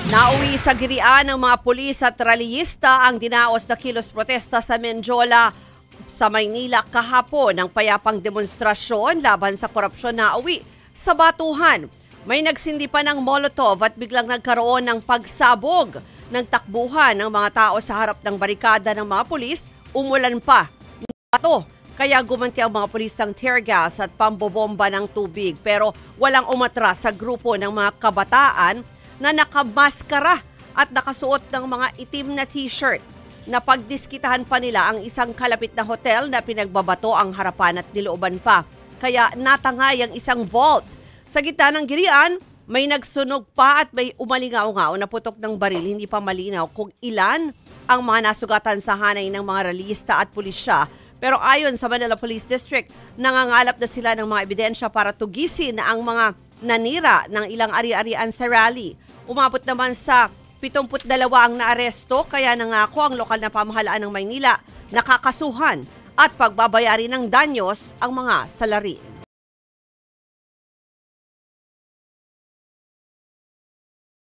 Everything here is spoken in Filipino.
Nauwi sa girian ng mga pulis at rallyista ang dinaos na kilos protesta sa Menjola sa Maynila kahapon ng payapang demonstrasyon laban sa korupsyon. Nauwi sa batuhan. May nagsindi pa ng Molotov at biglang nagkaroon ng pagsabog ng takbuhan ng mga tao sa harap ng barikada ng mga pulis. Umulan pa ng bato. Kaya gumanti ang mga pulis ng tear gas at pambobomba ng tubig. Pero walang umatras sa grupo ng mga kabataan na nakamaskara at nakasuot ng mga itim na t-shirt. Napagdiskitahan pa nila ang isang kalapit na hotel na pinagbabato ang harapan at nilooban pa. Kaya natangay ang isang vault. Sa gitna ng girian, may nagsunog pa at may umalingaw-ngaw na putok ng baril. Hindi pa malinaw kung ilan ang mga nasugatan sa hanay ng mga rallyista at pulisya. Pero ayon sa Manila Police District, nangangalap na sila ng mga ebidensya para tugisin ang mga nanira ng ilang ari-arian sa rally. Umabot naman sa 72 ang naaresto, kaya nangako ang lokal na pamahalaan ng Maynila nakakasuhan at pagbabayari ng danyos ang mga salarin.